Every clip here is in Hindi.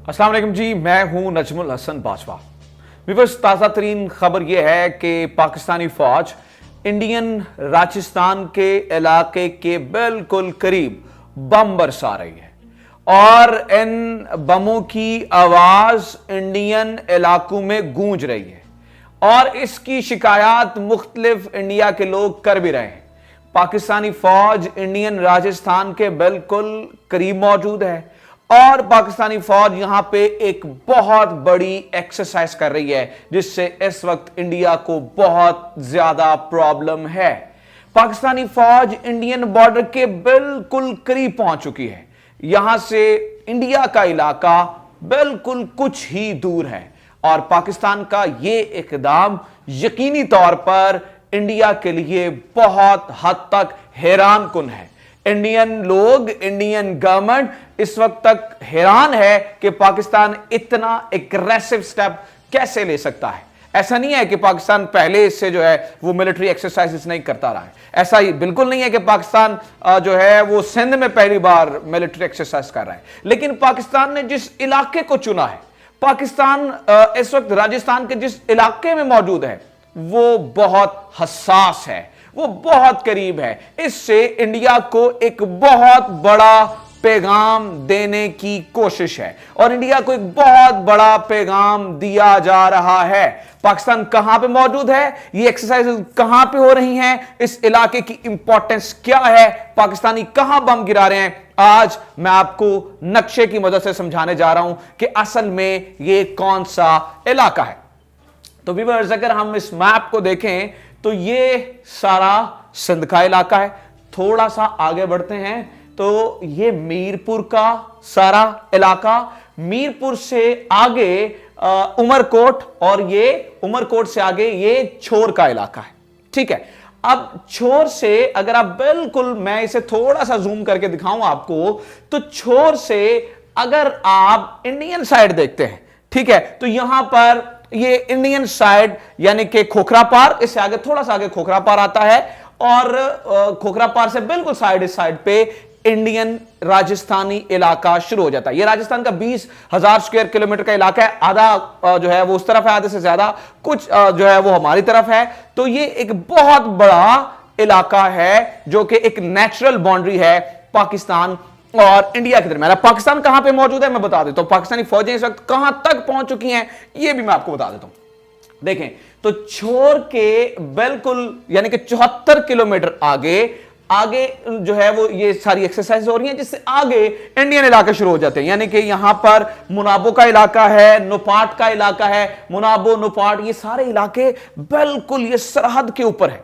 अस्सलाम वालेकुम जी, मैं हूं नजमुल हसन बाजवा। विवर्स, ताज़ा तरीन खबर यह है कि पाकिस्तानी फौज इंडियन राजस्थान के इलाके के बिल्कुल करीब बम बरसा रही है और इन बमों की आवाज इंडियन इलाकों में गूंज रही है और इसकी शिकायत मुख्तलिफ इंडिया के लोग कर भी रहे हैं। पाकिस्तानी फौज इंडियन राजस्थान के बिल्कुल करीब मौजूद है और पाकिस्तानी फौज यहां पे एक बहुत बड़ी एक्सरसाइज कर रही है जिससे इस वक्त इंडिया को बहुत ज्यादा प्रॉब्लम है। पाकिस्तानी फौज इंडियन बॉर्डर के बिल्कुल करीब पहुंच चुकी है। यहां से इंडिया का इलाका बिल्कुल कुछ ही दूर है और पाकिस्तान का यह इकदाम यकीनी तौर पर इंडिया के लिए बहुत हद तक हैरान कुन है। इंडियन लोग, इंडियन गवर्नमेंट इस वक्त तक हैरान है कि पाकिस्तान इतना एग्रेसिव स्टेप कैसे ले सकता है। ऐसा नहीं है कि पाकिस्तान पहले इससे जो है वो मिलिट्री एक्सरसाइजेस नहीं करता रहा है, ऐसा ही बिल्कुल नहीं है कि पाकिस्तान जो है वो सिंध में पहली बार मिलिट्री एक्सरसाइज कर रहा है। लेकिन पाकिस्तान ने जिस इलाके को चुना है, पाकिस्तान इस वक्त राजस्थान के जिस इलाके में मौजूद है वो बहुत हसास है, वो बहुत करीब है। इससे इंडिया को एक बहुत बड़ा पैगाम देने की कोशिश है और इंडिया को एक बहुत बड़ा पैगाम दिया जा रहा है। पाकिस्तान कहां पे मौजूद है, ये एक्सरसाइज कहां पे हो रही हैं, इस इलाके की इंपॉर्टेंस क्या है, पाकिस्तानी कहां बम गिरा रहे हैं, आज मैं आपको नक्शे की मदद से समझाने जा रहा हूं कि असल में ये कौन सा इलाका है। तो व्यूअर्स, अगर हम इस मैप को देखें तो ये सारा सिंध का इलाका है। थोड़ा सा आगे बढ़ते हैं तो ये मीरपुर का सारा इलाका, मीरपुर से आगे उमरकोट और ये उमरकोट से आगे ये छोर का इलाका है। ठीक है, अब छोर से अगर आप बिल्कुल, मैं इसे थोड़ा सा जूम करके दिखाऊं आपको, तो छोर से अगर आप इंडियन साइड देखते हैं, ठीक है, तो यहां पर ये इंडियन साइड यानी कि खोखरा पार, इससे आगे थोड़ा सा आगे खोखरा पार आता है और खोखरा पार से बिल्कुल साइड पे इंडियन राजस्थानी इलाका शुरू हो जाता है। ये राजस्थान का 20,000 स्क्वायर किलोमीटर का इलाका है। आधा जो है वो उस तरफ है, आधे से ज्यादा कुछ जो है वो हमारी तरफ है। तो ये एक बहुत बड़ा इलाका है जो कि एक नेचुरल बाउंड्री है पाकिस्तान और इंडिया के दरमियान। पाकिस्तान कहां पे मौजूद है मैं बता देता हूं, पाकिस्तानी फौजें इस वक्त कहां तक पहुंच चुकी हैं ये भी मैं आपको बता देता हूं। देखें तो छोर के बिल्कुल यानी कि 74 किलोमीटर आगे जो है वो ये सारी एक्सरसाइज हो रही है, जिससे आगे इंडियन इलाके शुरू हो जाते हैं। यानी कि यहां पर मुनाबो का इलाका है, नुपाट का इलाका है, मुनाबो नुपाट ये सारे इलाके बिल्कुल ये सरहद के ऊपर है।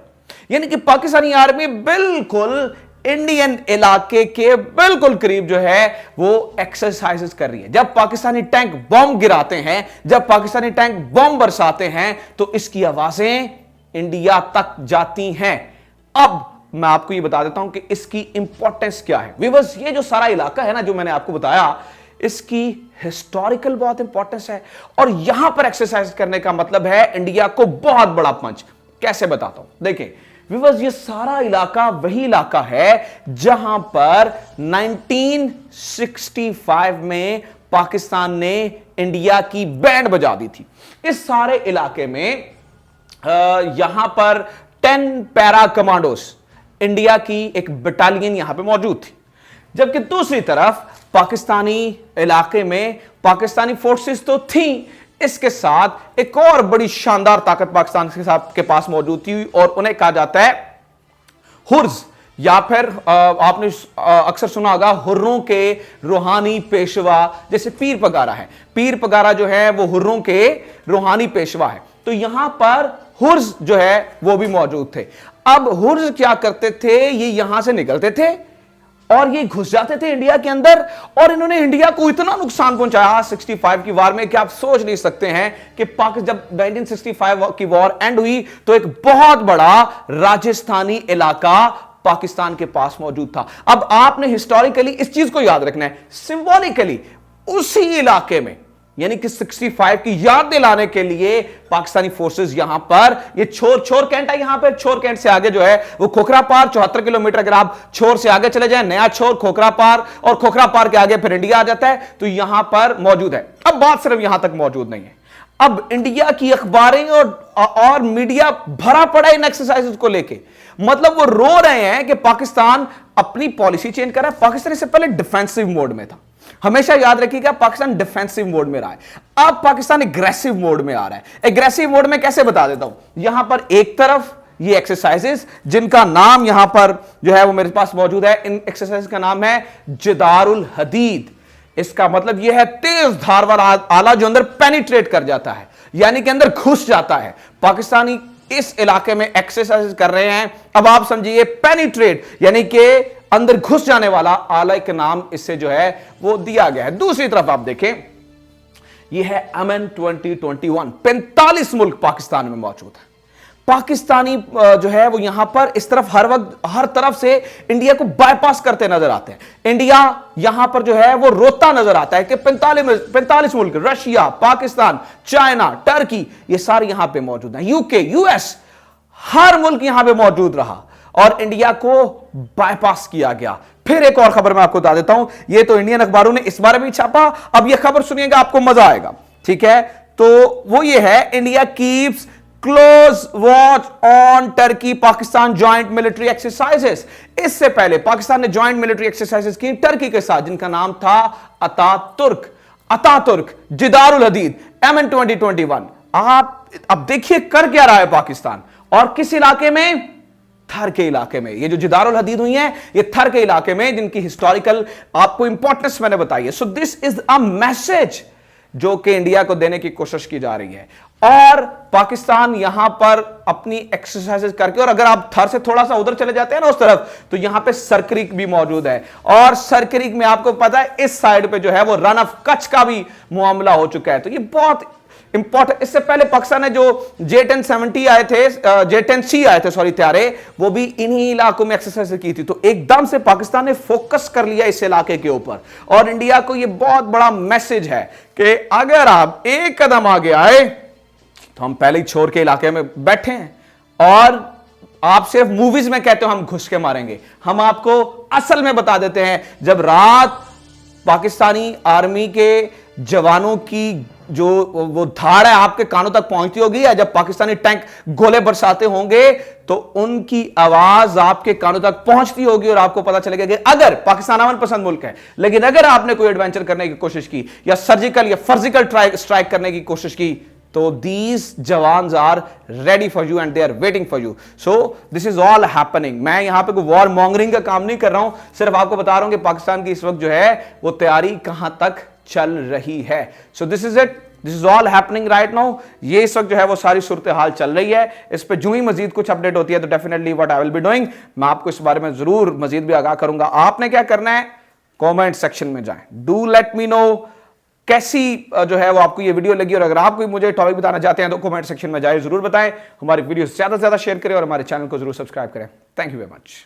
यानी कि पाकिस्तानी आर्मी बिल्कुल इंडियन इलाके के बिल्कुल करीब जो है वो एक्सरसाइजेस कर रही है। जब पाकिस्तानी टैंक बम गिराते हैं, जब पाकिस्तानी टैंक बम बरसाते हैं तो इसकी आवाजें इंडिया तक जाती हैं। अब मैं आपको ये बता देता हूं कि इसकी इंपॉर्टेंस क्या है। व्यूअर्स, ये जो सारा इलाका है ना जो मैंने आपको बताया, इसकी हिस्टोरिकल बहुत इंपॉर्टेंस है और यहां पर एक्सरसाइज करने का मतलब है इंडिया को बहुत बड़ा पंच। कैसे बताता हूं, देखिए व्यूअर्स, ये सारा इलाका वही इलाका है जहां पर 1965 में पाकिस्तान ने इंडिया की बैंड बजा दी थी। इस सारे इलाके में यहां पर 10 पैरा कमांडोस, इंडिया की एक बटालियन यहां पे मौजूद थी। जबकि दूसरी तरफ पाकिस्तानी इलाके में पाकिस्तानी फोर्सेस तो थी, इसके साथ एक और बड़ी शानदार ताकत पाकिस्तान के पास मौजूद थी और उन्हें कहा जाता है हुर्ज, या फिर आपने अक्सर सुना होगा हुर्रों के रूहानी पेशवा, जैसे पीर पगारा है। पीर पगारा जो है वो हुर्रों के रूहानी पेशवा है। तो यहां पर हुर्ज जो है वो भी मौजूद थे। अब हुर्ज क्या करते थे, ये यहां से निकलते थे और ये घुस जाते थे इंडिया के अंदर और इन्होंने इंडिया को इतना नुकसान पहुंचाया 65 की वार में कि आप सोच नहीं सकते हैं कि जब 1965 की वॉर एंड हुई तो एक बहुत बड़ा राजस्थानी इलाका पाकिस्तान के पास मौजूद था। अब आपने हिस्टोरिकली इस चीज को याद रखना है, सिंबॉलिकली उसी इलाके में यानी कि 65 की याद दिलाने के लिए पाकिस्तानी फोर्सेस यहां पर ये छोर कैंट है, यहां पर छोर कैंट से आगे जो है वो खोखरा पार 74 किलोमीटर, अगर आप छोर से आगे चले जाएं, नया छोर, खोखरा पार, और खोखरा पार के आगे फिर इंडिया आ जाता है, तो यहां पर मौजूद है। अब बात सिर्फ यहां तक मौजूद नहीं है, अब इंडिया की अखबारें और मीडिया भरा पड़ा इन एक्सरसाइजेस को लेके। मतलब वो रो रहे हैं कि पाकिस्तान अपनी पॉलिसी चेंज कर रहा है। पाकिस्तान इससे पहले डिफेंसिव मोड में था, हमेशा याद रखिएगा, पाकिस्तान डिफेंसिव मोड में रहा है। अब पाकिस्तान एग्रेसिव मोड में आ रहा है। एग्रेसिव मोड में कैसे बता देता हूं, यहां पर एक तरफ ये एक्सरसाइजेस जिनका नाम यहां पर जो है वो मेरे पास मौजूद है, इन एक्सरसाइज का नाम है जिदारुल हदीद। इसका मतलब यह है तेज धारवार आला जो अंदर पेनिट्रेट कर जाता है, यानी कि अंदर घुस जाता है। पाकिस्तानी इस इलाके में एक्सरसाइज कर रहे हैं। अब आप समझिए पेनिट्रेट यानी कि अंदर घुस जाने वाला आला का नाम इससे जो है वो दिया गया है। दूसरी तरफ आप देखें, यह है MN 2021, 45 मुल्क पाकिस्तान में मौजूद है। पाकिस्तानी जो है वो यहां पर इस तरफ हर वक्त हर तरफ से इंडिया को बाईपास करते नजर आते हैं। इंडिया यहां पर जो है वो रोता नजर आता है कि 45 मुल्क, रशिया, पाकिस्तान, चाइना, टर्की, ये सारे यहां पे मौजूद हैं, यूके, यूएस, हर मुल्क यहां पे मौजूद रहा और इंडिया को बाईपास किया गया। फिर एक और खबर मैं आपको बता देता हूं, ये तो इंडियन अखबारों ने इस बारे में छापा, अब ये खबर सुनिएगा, आपको मजा आएगा, ठीक है। तो वो ये है, India keeps close watch on Turkey Pakistan joint military exercises. इससे पहले पाकिस्तान ने ज्वाइंट मिलिट्री एक्सरसाइजेस की टर्की के साथ, जिनका नाम था अतातुर्क जिदारुल हदीद, MN 2021। आप अब देखिए कर क्या रहा है पाकिस्तान, और किस इलाके में, थर के इलाके में। ये जो जिदारुल हदीद हुई है ये थर के इलाके में, जिनकी हिस्टोरिकल आपको इंपॉर्टेंस मैंने बताई है। सो दिस इज अ मैसेज जो कि इंडिया को देने की कोशिश की जा रही है, और पाकिस्तान यहां पर अपनी एक्सरसाइजेस करके, और अगर आप थर से थोड़ा सा उधर चले जाते हैं ना उस तरफ, तो यहां पे सरक्रीक भी मौजूद है, और सरक्रीक में आपको पता है इस साइड पे जो है वो रन ऑफ कच्छ का भी मामला हो चुका है। तो ये बहुत इंपॉर्टेंट। इससे पहले पाकिस्तान ने जो J1070 आए थे, J10C आए थे सॉरी त्यारे, वो भी इन्हीं इलाकों में एक्सरसाइज की थी। तो एकदम से पाकिस्तान ने फोकस कर लिया इस इलाके के ऊपर, और इंडिया को ये बहुत बड़ा मैसेज है कि अगर आप एक कदम आगे आए तो हम पहले ही छोर के इलाके में बैठे हैं, और आप सिर्फ मूवीज में कहते हो हम घुस के मारेंगे, हम आपको असल में बता देते हैं। जब रात पाकिस्तानी आर्मी के जवानों की जो वो धाड़ है आपके कानों तक पहुंचती होगी, या जब पाकिस्तानी टैंक गोले बरसाते होंगे तो उनकी आवाज आपके कानों तक पहुंचती होगी, और आपको पता चलेगा कि अगर पाकिस्तान अमन पसंद मुल्क है, लेकिन अगर आपने कोई एडवेंचर करने की कोशिश की, या सर्जिकल या फर्जिकल स्ट्राइक करने की कोशिश की, तो these jawans are ready for you and they are waiting for you. So this is all happening. मैं यहां पे कोई वॉर मॉन्गरिंग का काम नहीं कर रहा हूं, सिर्फ आपको बता रहा हूं कि पाकिस्तान की इस वक्त जो है वो तैयारी कहां तक चल रही है। सो this is it, this is all happening right now. ये इस वक्त जो है वो सारी सूरत हाल चल रही है। इस पे जो ही मजीद कुछ अपडेट होती है तो definitely what I will be doing, मैं आपको इस बारे में जरूर मजीद भी आगाह करूंगा। आपने क्या करना है, कमेंट सेक्शन में जाएं, डू लेट मी नो कैसी जो है वो आपको ये वीडियो लगी, और अगर आप कोई मुझे टॉपिक बताना चाहते हैं तो कमेंट सेक्शन में जाए, जरूर बताएं। हमारी वीडियो ज्यादा से ज्यादा शेयर करें और हमारे चैनल को जरूर सब्सक्राइब करें। Thank you very much.